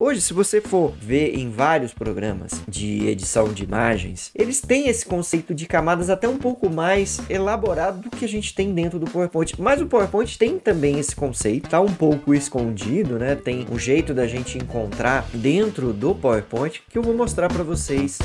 Hoje, se você for ver em vários programas de edição de imagens, eles têm esse conceito de camadas até um pouco mais elaborado do que a gente tem dentro do PowerPoint. Mas o PowerPoint tem também esse conceito, tá um pouco escondido, né? Tem um jeito da gente encontrar dentro do PowerPoint que eu vou mostrar para vocês.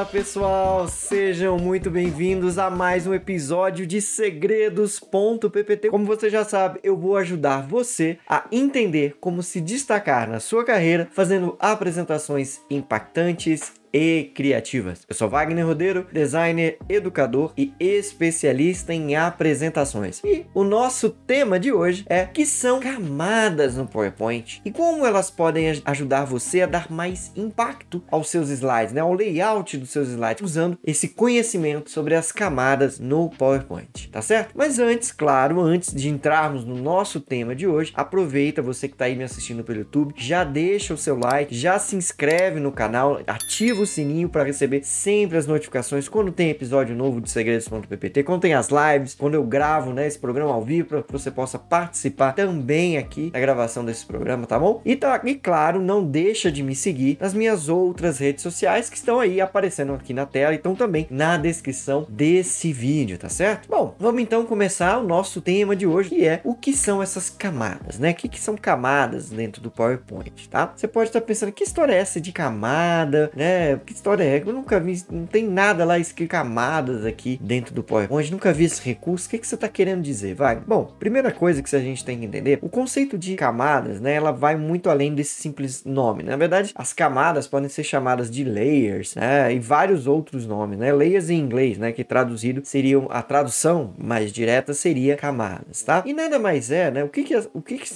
Pessoal, sejam muito bem-vindos a mais um episódio de Segredos.ppt. Como você já sabe, eu vou ajudar você a entender como se destacar na sua carreira fazendo apresentações impactantes e criativas. Eu sou Wagner Rodeiro, designer, educador e especialista em apresentações. E o nosso tema de hoje é que são camadas no PowerPoint e como elas podem ajudar você a dar mais impacto aos seus slides, né? Ao layout dos seus slides, usando esse conhecimento sobre as camadas no PowerPoint, tá certo? Mas antes, claro, antes de entrarmos no nosso tema de hoje, aproveita você que está aí me assistindo pelo YouTube, já deixa o seu like, já se inscreve no canal, ativa o sininho para receber sempre as notificações quando tem episódio novo de Segredos.ppt, quando tem as lives, quando eu gravo, né, esse programa ao vivo, para que você possa participar também aqui da gravação desse programa, tá bom? E claro, não deixa de me seguir nas minhas outras redes sociais que estão aí aparecendo aqui na tela e estão também na descrição desse vídeo, tá certo? Bom, vamos então começar o nosso tema de hoje, que é o que são essas camadas, né? O que são camadas dentro do PowerPoint, tá? Você pode estar pensando, que história é essa de camada, né? Que história é? Eu nunca vi, não tem nada lá escrito camadas aqui dentro do PowerPoint, nunca vi esse recurso. O que você está querendo dizer, vai? Bom, primeira coisa que a gente tem que entender, o conceito de camadas, né? Ela vai muito além desse simples nome. Na verdade, as camadas podem ser chamadas de layers, né? E vários outros nomes, né? Layers em inglês, né? Que traduzido seriam, a tradução mais direta seria camadas, tá? E nada mais é, né?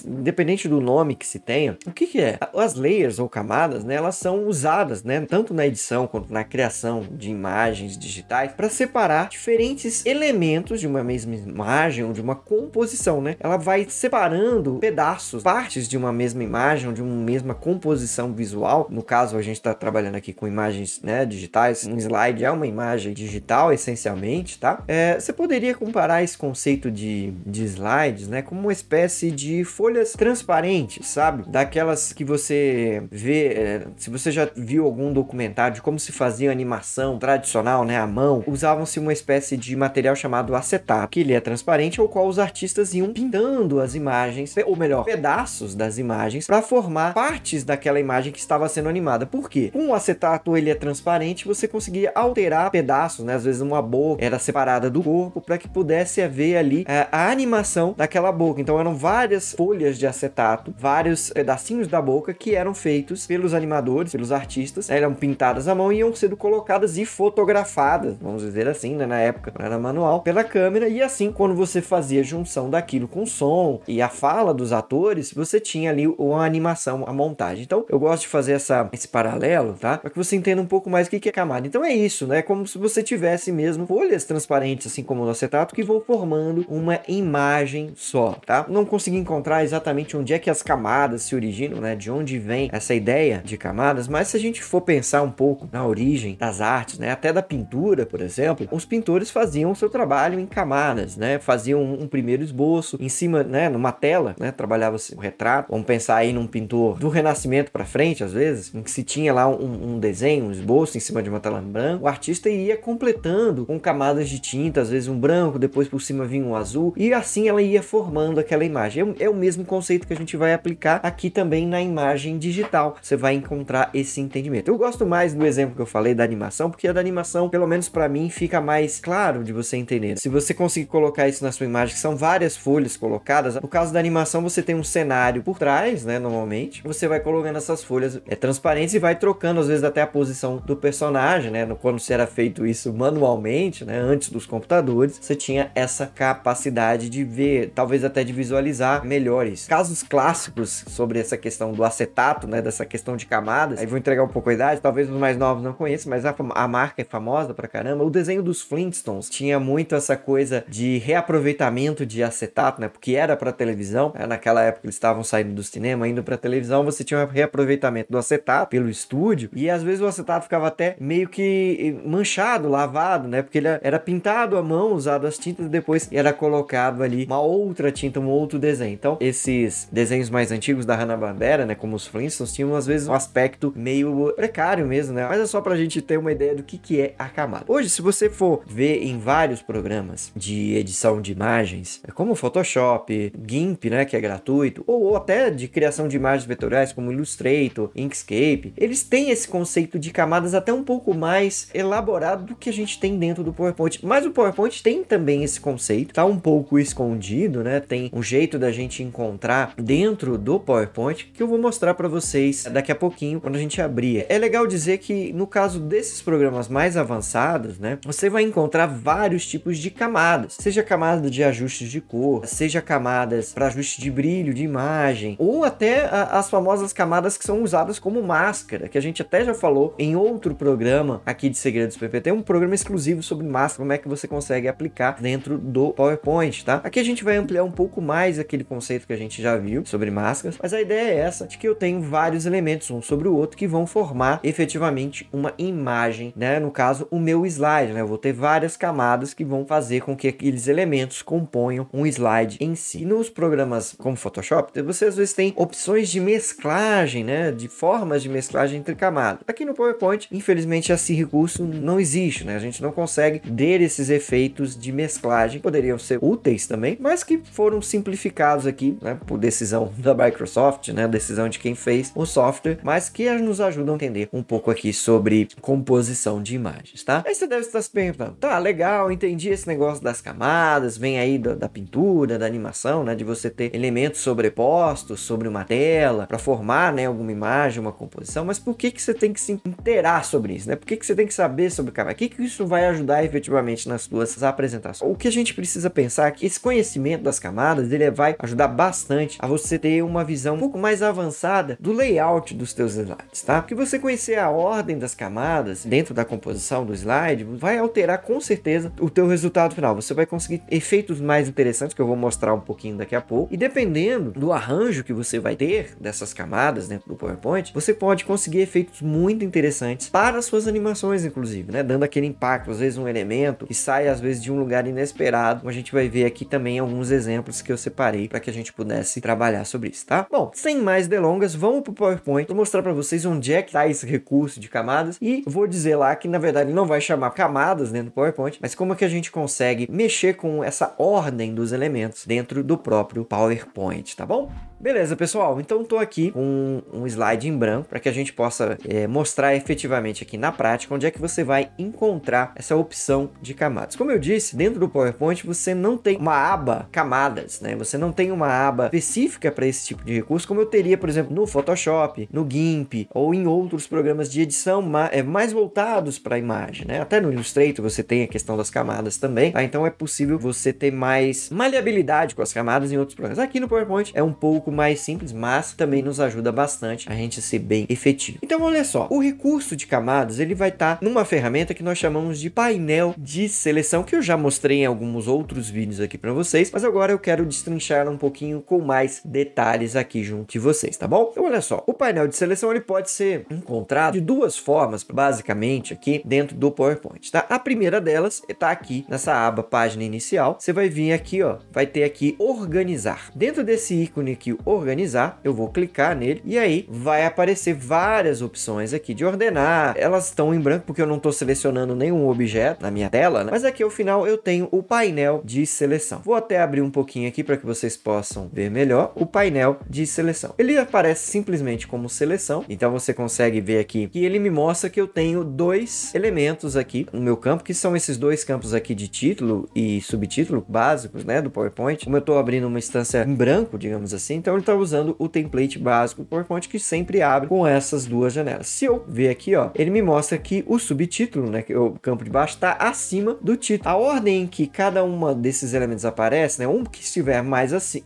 Independente do nome que se tenha, o que é? As layers ou camadas, né? Elas são usadas, né? Tanto na edição quanto na criação de imagens digitais para separar diferentes elementos de uma mesma imagem ou de uma composição, né? Ela vai separando pedaços, partes de uma mesma imagem ou de uma mesma composição visual. No caso, a gente está trabalhando aqui com imagens, né, digitais. Um slide é uma imagem digital, essencialmente, tá? Você poderia comparar esse conceito de slides, né, como uma espécie de folhas transparentes, sabe? Daquelas que você vê, se você já viu algum documentário de como se fazia animação tradicional, né, à mão, usavam-se uma espécie de material chamado acetato, que ele é transparente, ao qual os artistas iam pintando as imagens, ou melhor, pedaços das imagens, para formar partes daquela imagem que estava sendo animada. Por quê? Com o acetato, ele é transparente, você conseguia alterar pedaços, né, às vezes uma boca era separada do corpo, para que pudesse haver ali a animação daquela boca. Então eram várias folhas de acetato, vários pedacinhos da boca que eram feitos pelos animadores, pelos artistas, né, eram pintadas à mão e iam sendo colocadas e fotografadas, vamos dizer assim, né? Na época não era manual, pela câmera, e assim, quando você fazia junção daquilo com o som e a fala dos atores, você tinha ali uma animação, a montagem. Então, eu gosto de fazer esse paralelo, tá? Para que você entenda um pouco mais o que é camada. Então é isso, né? Como se você tivesse mesmo folhas transparentes, assim como no acetato, que vão formando uma imagem só, tá? Não consegui encontrar exatamente onde é que as camadas se originam, né? De onde vem essa ideia de camadas, mas se a gente for pensar um pouco na origem das artes, né, até da pintura, por exemplo, os pintores faziam o seu trabalho em camadas, né, faziam um primeiro esboço em cima, né, numa tela, né, trabalhava-se o retrato. Vamos pensar aí num pintor do Renascimento para frente, às vezes, em que se tinha lá um desenho, um esboço em cima de uma tela branca, o artista ia completando com camadas de tinta, às vezes um branco, depois por cima vinha um azul, e assim ela ia formando aquela imagem. É o mesmo conceito que a gente vai aplicar aqui também na imagem digital. Você vai encontrar esse entendimento. Eu gosto mais do exemplo que eu falei da animação, porque a da animação, pelo menos para mim, fica mais claro de você entender. Se você conseguir colocar isso na sua imagem, que são várias folhas colocadas, no caso da animação você tem um cenário por trás, né, normalmente, você vai colocando essas folhas transparentes e vai trocando, às vezes, até a posição do personagem, né, quando se era feito isso manualmente, né, antes dos computadores, você tinha essa capacidade de ver, talvez até de visualizar melhores. Casos clássicos sobre essa questão do acetato, né, dessa questão de camadas, aí vou entregar um pouco a idade, talvez os mais novos não conhecem, mas a marca é famosa pra caramba. O desenho dos Flintstones tinha muito essa coisa de reaproveitamento de acetato, né? Porque era pra televisão, naquela época eles estavam saindo do cinema, indo pra televisão, você tinha um reaproveitamento do acetato pelo estúdio, e às vezes o acetato ficava até meio que manchado, lavado, né? Porque ele era pintado à mão, usado as tintas, e depois era colocado ali uma outra tinta, um outro desenho. Então, esses desenhos mais antigos da Hanna-Barbera, né? Como os Flintstones, tinham às vezes um aspecto meio precário mesmo, né? Mas é só pra gente ter uma ideia do que é a camada. Hoje, se você for ver em vários programas de edição de imagens, como Photoshop, GIMP, né? Que é gratuito, ou até de criação de imagens vetoriais, como Illustrator, Inkscape, eles têm esse conceito de camadas até um pouco mais elaborado do que a gente tem dentro do PowerPoint. Mas o PowerPoint tem também esse conceito, tá um pouco escondido, né? Tem um jeito da gente encontrar dentro do PowerPoint que eu vou mostrar para vocês daqui a pouquinho quando a gente abrir. É legal dizer que no caso desses programas mais avançados, né, você vai encontrar vários tipos de camadas, seja camada de ajustes de cor, seja camadas para ajuste de brilho de imagem, ou até as famosas camadas que são usadas como máscara, que a gente até já falou em outro programa aqui de Segredos PPT, um programa exclusivo sobre máscara, como é que você consegue aplicar dentro do PowerPoint, tá? Aqui a gente vai ampliar um pouco mais aquele conceito que a gente já viu sobre máscaras, mas a ideia é essa, de que eu tenho vários elementos um sobre o outro que vão formar efetivamente uma imagem, né? No caso, o meu slide, né? Eu vou ter várias camadas que vão fazer com que aqueles elementos componham um slide em si. E nos programas como Photoshop, você às vezes tem opções de mesclagem, né? De formas de mesclagem entre camadas. Aqui no PowerPoint, infelizmente, esse recurso não existe, né? A gente não consegue ter esses efeitos de mesclagem. Poderiam ser úteis também, mas que foram simplificados aqui, né? Por decisão da Microsoft, né? Decisão de quem fez o software, mas que nos ajudam a entender um pouco aqui sobre composição de imagens, tá? Aí você deve estar se perguntando, tá, legal, entendi esse negócio das camadas, vem aí da pintura, da animação, né? De você ter elementos sobrepostos sobre uma tela para formar, né? Alguma imagem, uma composição, mas por que você tem que se inteirar sobre isso, né? Por que você tem que saber sobre camada? O que isso vai ajudar efetivamente nas suas apresentações? O que a gente precisa pensar é que esse conhecimento das camadas, ele vai ajudar bastante a você ter uma visão um pouco mais avançada do layout dos teus slides, tá? Porque você conhecer a ordem das camadas dentro da composição do slide vai alterar com certeza o teu resultado final. Você vai conseguir efeitos mais interessantes que eu vou mostrar um pouquinho daqui a pouco. E dependendo do arranjo que você vai ter dessas camadas dentro do PowerPoint, você pode conseguir efeitos muito interessantes para as suas animações, inclusive, né? Dando aquele impacto, às vezes um elemento que sai às vezes de um lugar inesperado. A gente vai ver aqui também alguns exemplos que eu separei para que a gente pudesse trabalhar sobre isso, tá? Bom, sem mais delongas, vamos pro PowerPoint. Vou mostrar para vocês onde é que tá esse recurso de camadas e vou dizer lá que na verdade não vai chamar camadas dentro do PowerPoint, mas como é que a gente consegue mexer com essa ordem dos elementos dentro do próprio PowerPoint, tá bom? Beleza, pessoal, então estou aqui com um slide em branco para que a gente possa mostrar efetivamente aqui na prática onde é que você vai encontrar essa opção de camadas. Como eu disse, dentro do PowerPoint você não tem uma aba camadas, né? Você não tem uma aba específica para esse tipo de recurso, como eu teria, por exemplo, no Photoshop, no GIMP ou em outros programas de edição mais voltados para a imagem, né? Até no Illustrator você tem a questão das camadas também, tá? Então é possível você ter mais maleabilidade com as camadas em outros programas. Aqui no PowerPoint é um pouco mais simples, mas também nos ajuda bastante a gente ser bem efetivo. Então olha só, o recurso de camadas ele vai estar numa ferramenta que nós chamamos de painel de seleção, que eu já mostrei em alguns outros vídeos aqui para vocês, mas agora eu quero destrinchar um pouquinho com mais detalhes aqui junto de vocês, tá bom? Então olha só, o painel de seleção ele pode ser encontrado de duas formas, basicamente aqui dentro do PowerPoint, tá? A primeira delas está aqui nessa aba página inicial. Você vai vir aqui, ó, vai ter aqui organizar. Dentro desse ícone aqui organizar, eu vou clicar nele e aí vai aparecer várias opções aqui de ordenar. Elas estão em branco porque eu não estou selecionando nenhum objeto na minha tela, né? Mas aqui ao final eu tenho o painel de seleção. Vou até abrir um pouquinho aqui para que vocês possam ver melhor o painel de seleção. Ele aparece simplesmente como seleção, então você consegue ver aqui que ele me mostra que eu tenho dois elementos aqui no meu campo, que são esses dois campos aqui de título e subtítulo básicos, né, do PowerPoint. Como eu estou abrindo uma instância em branco, digamos assim, então Então ele está usando o template básico do PowerPoint que sempre abre com essas duas janelas. Se eu ver aqui, ó, ele me mostra que o subtítulo, né, que é o campo de baixo, está acima do título. A ordem em que cada uma desses elementos aparece, né, um que estiver mais assim,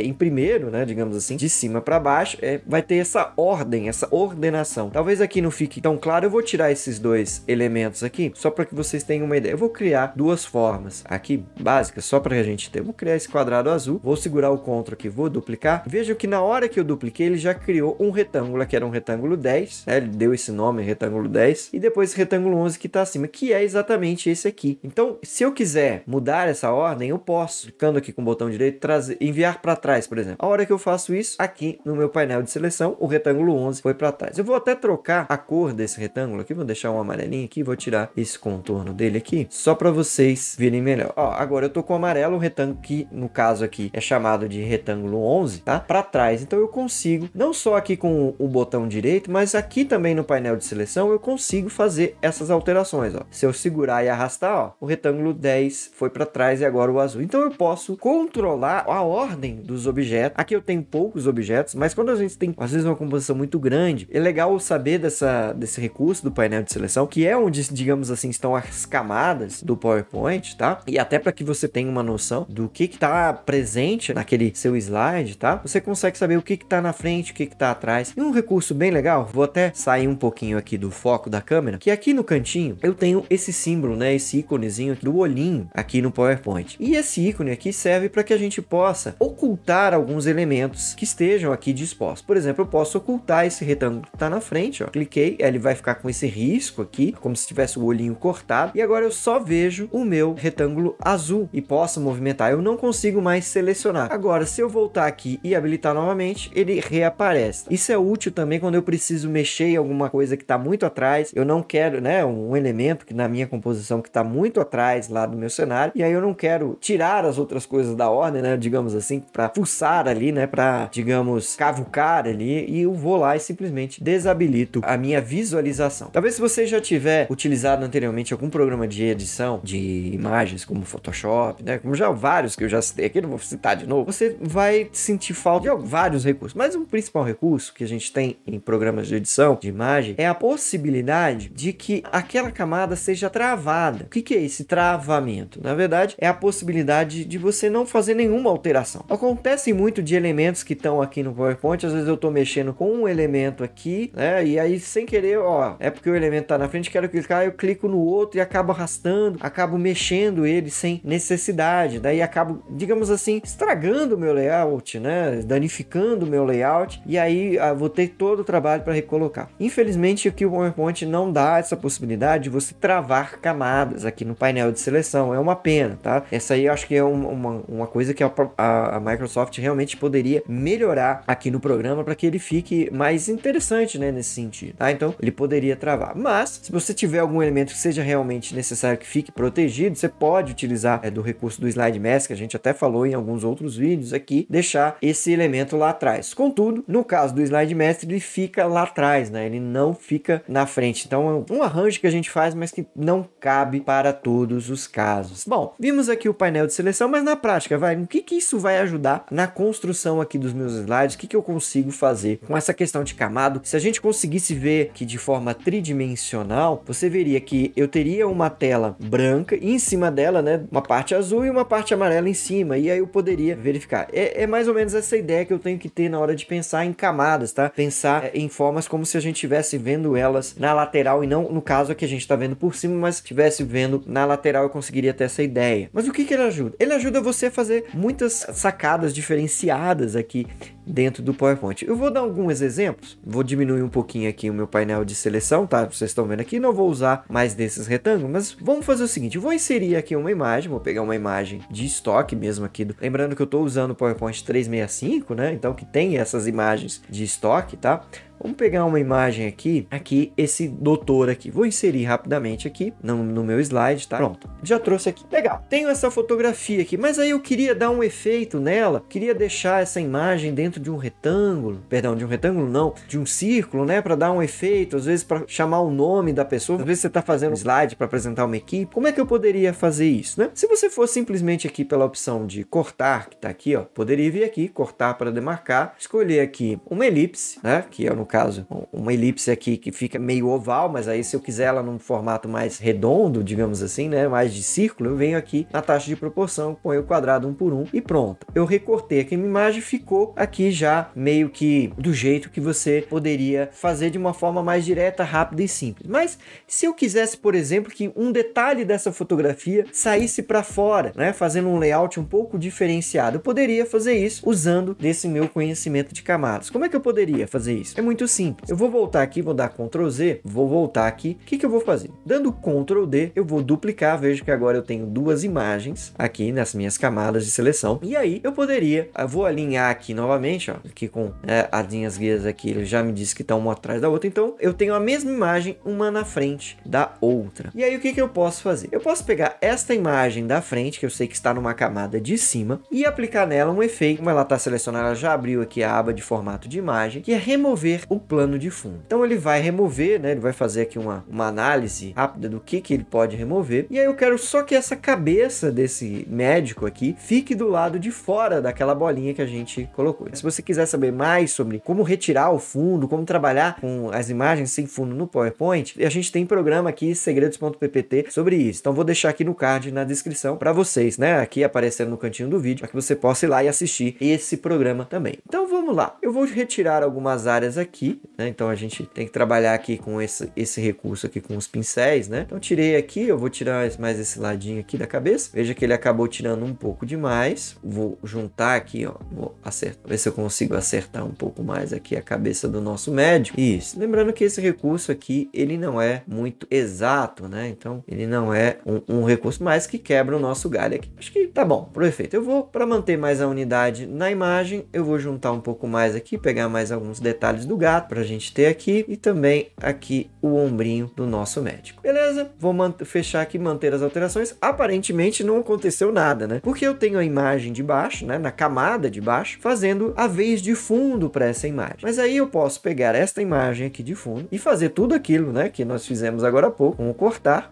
em primeiro, né, digamos assim, de cima para baixo, vai ter essa ordem, essa ordenação. Talvez aqui não fique tão claro, eu vou tirar esses dois elementos aqui, só para que vocês tenham uma ideia. Eu vou criar duas formas aqui, básicas, só para a gente ter. Eu vou criar esse quadrado azul, vou segurar o Ctrl aqui, vou duplicar. Veja que na hora que eu dupliquei, ele já criou um retângulo, que era um retângulo 10, né? Ele deu esse nome, retângulo 10, e depois esse retângulo 11 que está acima, que é exatamente esse aqui. Então, se eu quiser mudar essa ordem, eu posso, clicando aqui com o botão direito, enviar para trás, por exemplo. A hora que eu faço isso, aqui no meu painel de seleção, o retângulo 11 foi para trás. Eu vou até trocar a cor desse retângulo aqui, vou deixar um amarelinho aqui, vou tirar esse contorno dele aqui, só para vocês verem melhor. Ó, agora eu tô com o amarelo, o retângulo que, no caso aqui, é chamado de retângulo 11, tá? Para trás. Então eu consigo, não só aqui com o botão direito, mas aqui também no painel de seleção, eu consigo fazer essas alterações, ó. Se eu segurar e arrastar, ó, o retângulo 10 foi para trás e agora o azul. Então eu posso controlar a ordem dos objetos. Aqui eu tenho poucos objetos, mas quando a gente tem, às vezes, uma composição muito grande, é legal saber desse recurso do painel de seleção, que é onde, digamos assim, estão as camadas do PowerPoint, tá? E até para que você tenha uma noção do que está presente naquele seu slide, tá? Você consegue saber o que está na frente, o que está atrás. E um recurso bem legal, vou até sair um pouquinho aqui do foco da câmera, que aqui no cantinho eu tenho esse símbolo, né? Esse íconezinho aqui do olhinho aqui no PowerPoint. E esse ícone aqui serve para que a gente possa ocultar alguns elementos que estejam aqui dispostos. Por exemplo, eu posso ocultar esse retângulo que está na frente, ó. Cliquei, ele vai ficar com esse risco aqui, como se tivesse o olhinho cortado. E agora eu só vejo o meu retângulo azul e posso movimentar. Eu não consigo mais selecionar. Agora, se eu voltar aqui e habilitar novamente, ele reaparece. Isso é útil também quando eu preciso mexer em alguma coisa que está muito atrás. Eu não quero, né, um elemento que na minha composição que está muito atrás lá do meu cenário. E aí eu não quero tirar as outras coisas da ordem, né, digamos assim, para fuçar ali, né, para, digamos, cavucar ali. E eu vou lá e simplesmente desabilito a minha visualização. Talvez se você já tiver utilizado anteriormente algum programa de edição de imagens como Photoshop, né, como já vários que eu já citei aqui, não vou citar de novo, você vai sentir falta de vários recursos. Mas um principal recurso que a gente tem em programas de edição de imagem é a possibilidade de que aquela camada seja travada. O que é esse travamento? Na verdade, é a possibilidade de você não fazer nenhuma alteração. Acontece muito de elementos que estão aqui no PowerPoint, às vezes eu estou mexendo com um elemento aqui, né, e aí sem querer, ó, é porque o elemento está na frente, quero clicar, eu clico no outro e acabo arrastando, acabo mexendo ele sem necessidade, daí acabo, digamos assim, estragando o meu layout, né, danificando o meu layout, e aí vou ter todo o trabalho para recolocar. Infelizmente aqui o PowerPoint não dá essa possibilidade de você travar camadas aqui no painel de seleção, é uma pena, tá? Essa aí eu acho que é uma coisa que a Microsoft realmente poderia melhorar aqui no programa para que ele fique mais interessante, né, nesse sentido, tá? Então ele poderia travar, mas se você tiver algum elemento que seja realmente necessário que fique protegido, você pode utilizar do recurso do Slide Mask, que a gente até falou em alguns outros vídeos aqui, deixar esse elemento lá atrás. Contudo, no caso do Slide Mask, ele fica lá atrás, né? Ele não fica na frente. Então é um arranjo que a gente faz, mas que não cabe para todos os casos. Bom, vimos aqui o painel de seleção, mas na prática, o que isso vai ajudar na construção aqui dos meus slides? O que eu consigo fazer com essa questão de camada? Se a gente conseguisse ver que de forma tridimensional, você veria que eu teria uma tela branca e em cima dela, né, uma parte azul e uma parte amarela em cima, e aí eu poderia verificar. É mais ou menos essa ideia que eu tenho que ter na hora de pensar em camadas, tá? Pensar em formas como se a gente estivesse vendo elas na lateral e não, no caso aqui a gente está vendo por cima, mas estivesse vendo na lateral, eu conseguiria ter essa ideia. Mas o que ele ajuda? Ele ajuda você a fazer muitas sacadas diferenciadas aqui dentro do PowerPoint. Eu vou dar alguns exemplos, vou diminuir um pouquinho aqui o meu painel de seleção, tá? Vocês estão vendo aqui, não vou usar mais desses retângulos, mas vamos fazer o seguinte, eu vou inserir aqui uma imagem, vou pegar uma imagem de estoque mesmo aqui, lembrando que eu estou usando o PowerPoint 365, né? Então que tem essas imagens de estoque, tá? Vamos pegar uma imagem aqui, esse doutor aqui. Vou inserir rapidamente aqui no meu slide, tá? Pronto, já trouxe aqui. Legal, tenho essa fotografia aqui, mas aí eu queria dar um efeito nela, queria deixar essa imagem dentro de um retângulo, perdão, de um retângulo não, de um círculo, né? Para dar um efeito, às vezes para chamar o nome da pessoa, às vezes você está fazendo um slide para apresentar uma equipe. Como é que eu poderia fazer isso, né? Se você for simplesmente aqui pela opção de cortar, que está aqui, ó, poderia vir aqui, cortar para demarcar, escolher aqui uma elipse, né? Que é, no caso, uma elipse aqui que fica meio oval, mas aí se eu quiser ela num formato mais redondo, digamos assim, né? Mais de círculo, eu venho aqui na taxa de proporção, ponho o quadrado 1 por 1 e pronto. Eu recortei aqui a minha imagem, ficou aqui já meio que do jeito que você poderia fazer de uma forma mais direta, rápida e simples. Mas se eu quisesse, por exemplo, que um detalhe dessa fotografia saísse para fora, né? Fazendo um layout um pouco diferenciado, eu poderia fazer isso usando desse meu conhecimento de camadas. Como é que eu poderia fazer isso? É muito simples. Eu vou voltar aqui, vou dar Ctrl Z, vou voltar aqui. O que eu vou fazer? Dando Ctrl D, eu vou duplicar. Vejo que agora eu tenho duas imagens aqui nas minhas camadas de seleção. E aí eu vou alinhar aqui novamente, ó, aqui com as linhas guias aqui, ele já me disse que estão uma atrás da outra. Então eu tenho a mesma imagem, uma na frente da outra. E aí o que eu posso fazer? Eu posso pegar esta imagem da frente, que eu sei que está numa camada de cima, e aplicar nela um efeito. Como ela está selecionada, ela já abriu aqui a aba de formato de imagem, que é remover o plano de fundo. Então ele vai remover, né? Ele vai fazer aqui uma análise rápida do que ele pode remover. E aí eu quero só que essa cabeça desse médico aqui fique do lado de fora daquela bolinha que a gente colocou. Se você quiser saber mais sobre como retirar o fundo, como trabalhar com as imagens sem fundo no PowerPoint, a gente tem programa aqui, segredos.ppt, sobre isso. Então vou deixar aqui no card, na descrição, para vocês, né? Aqui aparecendo no cantinho do vídeo, para que você possa ir lá e assistir esse programa também. Então vamos lá. Eu vou retirar algumas áreas aqui, né? Então a gente tem que trabalhar aqui com esse recurso aqui com os pincéis, né? Então tirei aqui, eu vou tirar mais esse ladinho aqui da cabeça. Veja que ele acabou tirando um pouco demais. Vou juntar aqui, ó. Vou acertar, ver se eu consigo acertar um pouco mais aqui a cabeça do nosso médico. Isso. Lembrando que esse recurso aqui, ele não é muito exato, né? Então ele não é um recurso mais que quebra o nosso galho aqui. Acho que tá bom pro efeito. Eu vou, para manter mais a unidade na imagem, eu vou juntar um pouco mais aqui, pegar mais alguns detalhes do gato pra gente ter aqui e também aqui o ombrinho do nosso médico. Beleza? Vou fechar aqui, manter as alterações. Aparentemente não aconteceu nada, né? Porque eu tenho a imagem de baixo, né? Na camada de baixo, fazendo a vez de fundo para essa imagem. Mas aí eu posso pegar esta imagem aqui de fundo e fazer tudo aquilo, né? Que nós fizemos agora há pouco. Vou cortar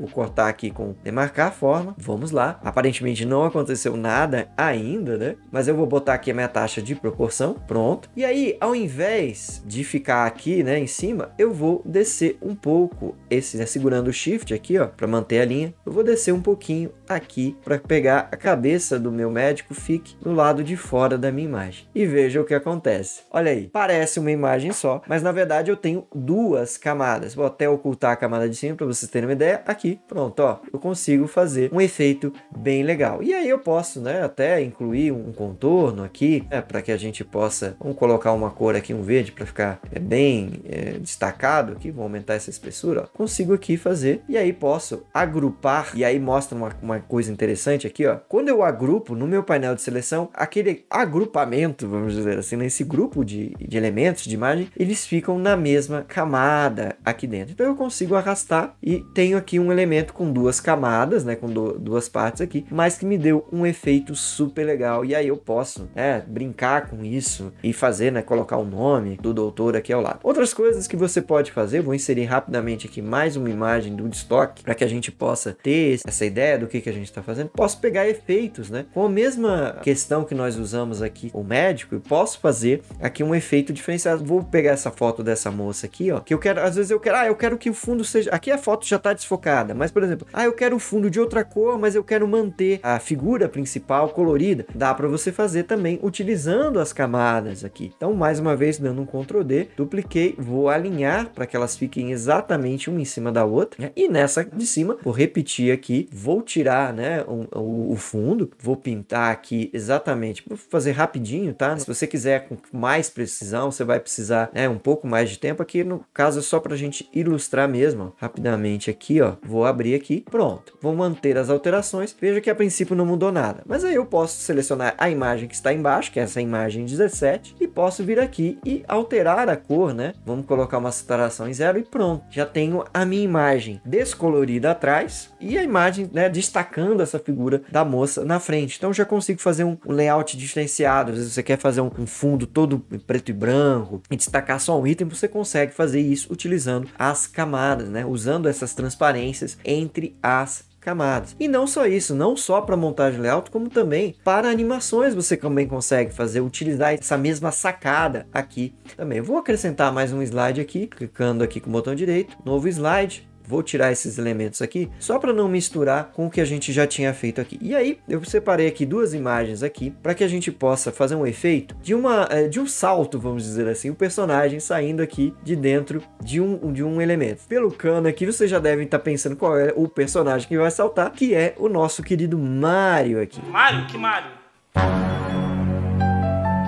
aqui com demarcar a forma. Vamos lá. Aparentemente não aconteceu nada ainda, né? Mas eu vou botar aqui a minha taxa de proporção. Pronto. E aí, ao invés de ficar aqui, né, em cima, eu vou descer um pouco né, segurando o Shift aqui, ó, para manter a linha. Eu vou descer um pouquinho aqui para pegar a cabeça do meu médico fique do lado de fora da minha imagem. E veja o que acontece. Olha aí, parece uma imagem só, mas na verdade eu tenho duas camadas. Vou até ocultar a camada de cima para vocês terem uma ideia. Aqui, pronto, ó, eu consigo fazer um efeito bem legal. E aí eu posso, né, até incluir um contorno aqui, né, para que a gente possa, vamos colocar uma cor aqui, um verde, para ficar bem destacado aqui. Vou aumentar essa espessura, ó. Consigo aqui fazer, e aí posso agrupar, e aí mostra uma coisa interessante aqui, ó. Quando eu agrupo no meu painel de seleção, aquele agrupamento, vamos dizer assim, nesse grupo de elementos de imagem, eles ficam na mesma camada aqui dentro. Então eu consigo arrastar e tenho aqui um elemento com duas camadas, né, com duas partes aqui, mas que me deu um efeito super legal. E aí eu posso, brincar com isso e fazer, né, colocar o nome do doutor aqui ao lado. Outras coisas que você pode fazer, vou inserir rapidamente aqui mais uma imagem do estoque para que a gente possa ter essa ideia do que a gente está fazendo. Posso pegar efeitos, né, com a mesma questão que nós usamos aqui o médico, e posso fazer aqui um efeito diferenciado. Vou pegar essa foto dessa moça aqui, ó, que eu quero, às vezes eu quero que o fundo seja, aqui a foto já está desfocada, mas por exemplo, eu quero o fundo de outra cor, mas eu quero manter a figura principal colorida. Dá para você fazer também utilizando as camadas aqui. Então, mais uma vez, dando um Ctrl D, dupliquei, vou alinhar para que elas fiquem exatamente uma em cima da outra, né? E nessa de cima, vou repetir aqui, vou tirar, né, o fundo, vou pintar aqui exatamente, vou fazer rapidinho, tá? Se você quiser com mais precisão, você vai precisar, né, um pouco mais de tempo. Aqui no caso é só para a gente ilustrar mesmo, ó. Rapidamente aqui, ó, vou abrir aqui, pronto, vou manter as alterações. Veja que a princípio não mudou nada, mas aí eu posso selecionar a imagem que está embaixo, que é essa imagem 17, e posso vir aqui e alterar cada cor, né? Vamos colocar uma saturação em 0 e pronto. Já tenho a minha imagem descolorida atrás e a imagem, né, destacando essa figura da moça na frente. Então já consigo fazer um layout diferenciado. Às vezes você quer fazer um fundo todo em preto e branco e destacar só um item, você consegue fazer isso utilizando as camadas, né? Usando essas transparências entre as camadas. E não só isso, não só para montagem layout, como também para animações você também consegue fazer, utilizar essa mesma sacada aqui também. Eu vou acrescentar mais um slide aqui, clicando aqui com o botão direito, novo slide. Vou tirar esses elementos aqui, só para não misturar com o que a gente já tinha feito aqui. E aí, eu separei aqui duas imagens aqui, para que a gente possa fazer um efeito de um salto, vamos dizer assim, o personagem saindo aqui de dentro de um elemento. Pelo cano aqui, vocês já devem estar pensando qual é o personagem que vai saltar, que é o nosso querido Mario aqui. Mario? Que Mario? Que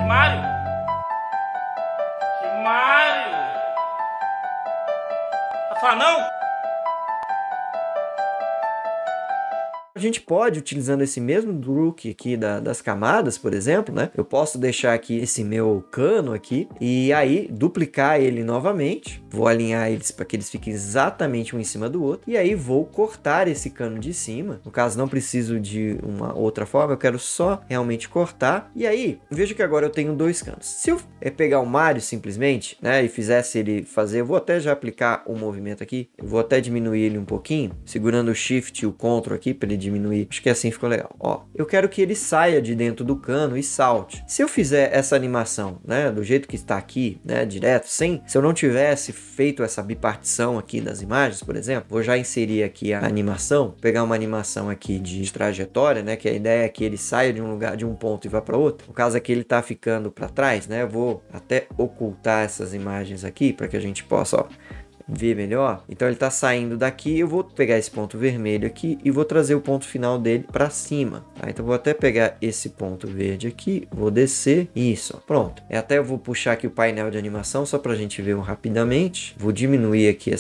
Mario? Que Mario? Vai falar não? A gente pode, utilizando esse mesmo truque aqui das camadas, por exemplo, né? Eu posso deixar aqui esse meu cano aqui e aí duplicar ele novamente. Vou alinhar eles para que eles fiquem exatamente um em cima do outro. E aí vou cortar esse cano de cima. No caso, não preciso de uma outra forma, eu quero só realmente cortar. E aí, veja que agora eu tenho dois canos. Se eu pegar o Mario simplesmente, né? E fizesse ele fazer, eu vou até já aplicar um movimento aqui. Eu vou até diminuir ele um pouquinho, segurando o Shift e o Ctrl aqui para ele diminuir, acho que assim ficou legal. Ó, eu quero que ele saia de dentro do cano e salte. Se eu fizer essa animação, né, do jeito que está aqui, né, direto, se eu não tivesse feito essa bipartição aqui das imagens, por exemplo, vou já inserir aqui a animação, pegar uma animação aqui de trajetória, né, que a ideia é que ele saia de um lugar, de um ponto e vá para outro. No caso aqui ele está ficando para trás, né, eu vou até ocultar essas imagens aqui para que a gente possa, ó, ver melhor. Então ele está saindo daqui, eu vou pegar esse ponto vermelho aqui e vou trazer o ponto final dele para cima, tá? Então vou até pegar esse ponto verde aqui, vou descer, isso, ó, pronto. E até eu vou puxar aqui o painel de animação só para a gente ver rapidamente. Vou diminuir aqui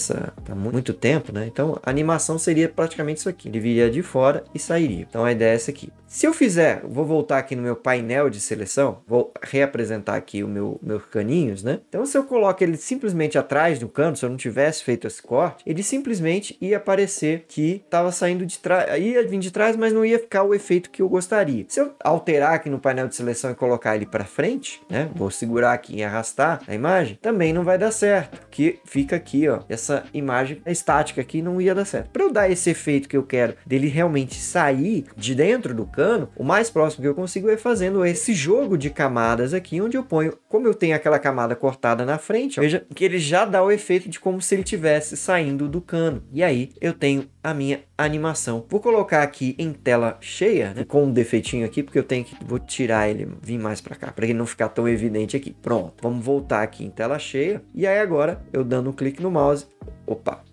tá muito tempo, né? Então a animação seria praticamente isso aqui, ele viria de fora e sairia. Então a ideia é essa aqui. Se eu fizer, vou voltar aqui no meu painel de seleção, vou reapresentar aqui meus caninhos, né? Então se eu coloco ele simplesmente atrás do cano, se eu não tivesse feito esse corte, ele simplesmente ia aparecer que estava saindo de trás, ia vir de trás, mas não ia ficar o efeito que eu gostaria. Se eu alterar aqui no painel de seleção e colocar ele para frente, né? Vou segurar aqui e arrastar a imagem, também não vai dar certo, porque fica aqui, ó, essa imagem estática aqui não ia dar certo. Para eu dar esse efeito que eu quero dele realmente sair de dentro do cano, o mais próximo que eu consigo é fazendo esse jogo de camadas aqui, onde eu ponho, como eu tenho aquela camada cortada na frente, ó, veja que ele já dá o efeito de como se ele estivesse saindo do cano. E aí eu tenho a minha animação. Vou colocar aqui em tela cheia, né, com um defeitinho aqui, porque vou tirar ele, vir mais para cá, para ele não ficar tão evidente aqui. Pronto, vamos voltar aqui em tela cheia. E aí agora eu dando um clique no mouse, opa,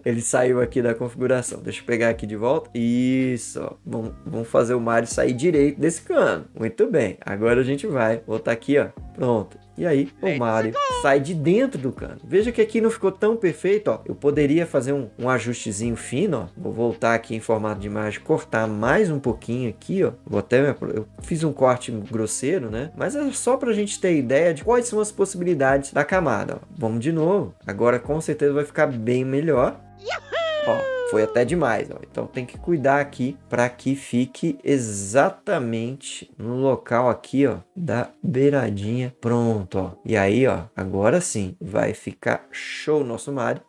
ele saiu aqui da configuração. Deixa eu pegar aqui de volta. Isso, ó. Vamos fazer o Mario sair direito desse cano. Muito bem, agora a gente vai voltar aqui, ó. Pronto. E aí o Mario sai de dentro do cano. Veja que aqui não ficou tão perfeito, ó. Eu poderia fazer um ajustezinho fino, ó. Vou voltar aqui em formato de imagem, cortar mais um pouquinho aqui, ó. Eu fiz um corte grosseiro, né? Mas é só pra gente ter ideia de quais são as possibilidades da camada, ó. Vamos de novo. Agora com certeza vai ficar bem melhor. Ó. Foi até demais, ó. Então tem que cuidar aqui para que fique exatamente no local aqui, ó, da beiradinha. Pronto, ó. E aí, ó, agora sim vai ficar show o nosso Mario.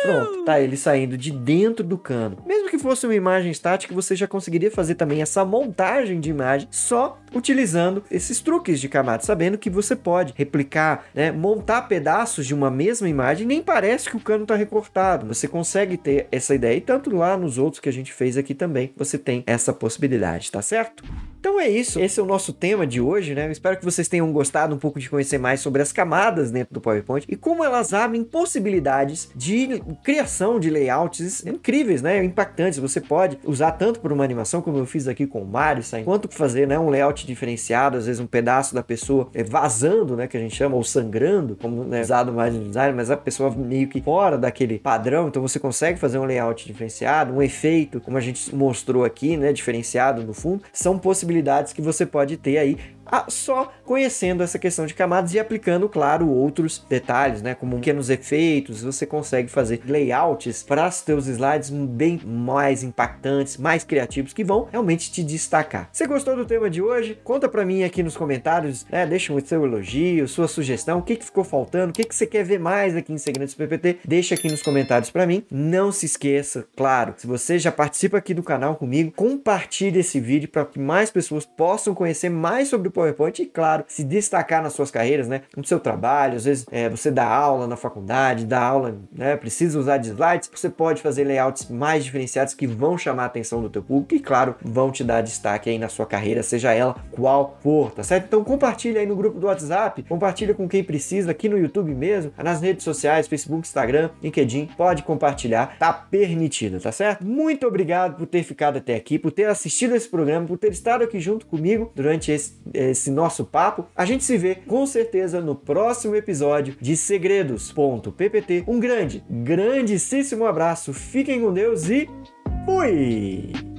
Pronto, tá ele saindo de dentro do cano. Mesmo que fosse uma imagem estática, você já conseguiria fazer também essa montagem de imagem só utilizando esses truques de camada, sabendo que você pode replicar, né, montar pedaços de uma mesma imagem, nem parece que o cano tá recortado. Você consegue ter essa ideia, e tanto lá nos outros que a gente fez aqui também, você tem essa possibilidade, tá certo? Então é isso, esse é o nosso tema de hoje, né? Eu espero que vocês tenham gostado um pouco de conhecer mais sobre as camadas dentro do PowerPoint e como elas abrem possibilidades de criação de layouts incríveis, né? Impactantes. Você pode usar tanto por uma animação, como eu fiz aqui com o Mario, quanto fazer, né, um layout diferenciado, às vezes um pedaço da pessoa vazando, né, que a gente chama, ou sangrando, como, né, usado mais no design, mas a pessoa meio que fora daquele padrão, então você consegue fazer um layout diferenciado, um efeito, como a gente mostrou aqui, né, diferenciado no fundo, são possibilidades que você pode ter aí só conhecendo essa questão de camadas e aplicando, claro, outros detalhes, né? Como pequenos efeitos, você consegue fazer layouts para os teus slides bem mais impactantes, mais criativos, que vão realmente te destacar. Você gostou do tema de hoje? Conta para mim aqui nos comentários, né? Deixa o seu elogio, sua sugestão, o que ficou faltando, o que você quer ver mais aqui em Segredos PPT, deixa aqui nos comentários para mim. Não se esqueça, claro, se você já participa aqui do canal comigo, compartilhe esse vídeo para que mais pessoas possam conhecer mais sobre o PowerPoint e, claro, se destacar nas suas carreiras, né? No seu trabalho, às vezes você dá aula na faculdade, dá aula, né? Precisa usar de slides, você pode fazer layouts mais diferenciados que vão chamar a atenção do teu público e, claro, vão te dar destaque aí na sua carreira, seja ela qual for, tá certo? Então compartilha aí no grupo do WhatsApp, compartilha com quem precisa, aqui no YouTube mesmo, nas redes sociais, Facebook, Instagram, LinkedIn, pode compartilhar, tá permitido, tá certo? Muito obrigado por ter ficado até aqui, por ter assistido esse programa, por ter estado aqui junto comigo durante esse nosso papo. A gente se vê com certeza no próximo episódio de Segredos.ppt. Um grandíssimo abraço, fiquem com Deus e fui!